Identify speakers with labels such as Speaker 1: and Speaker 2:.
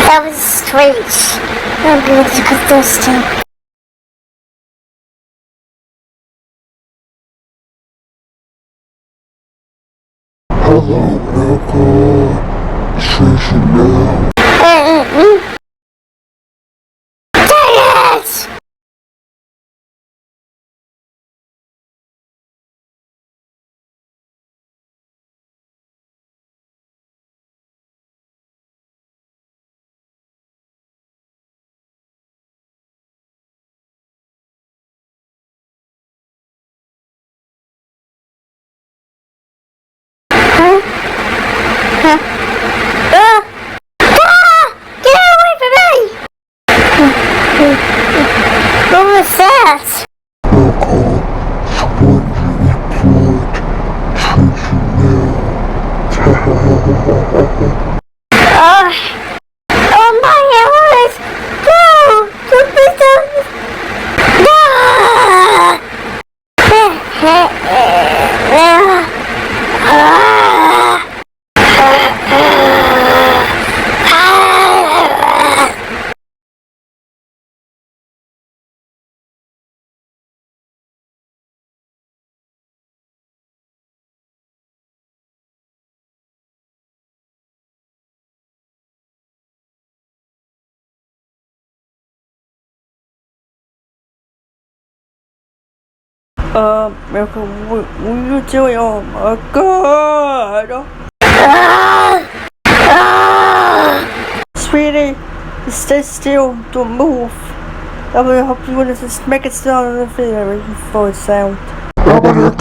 Speaker 1: That was strange. I'm going to get thirsty.
Speaker 2: Hello, Eryka. Station now.
Speaker 1: Dang it! Get away from me! What was that?
Speaker 2: Eryka, someone you employed. Station now.
Speaker 1: Oh my heavens! No! Please don't!
Speaker 3: Eryka, what are you doing? Oh my god! Sweetie, stay still, don't move. I will help you with this. Make it sound in the video before it sound.
Speaker 2: Eryka,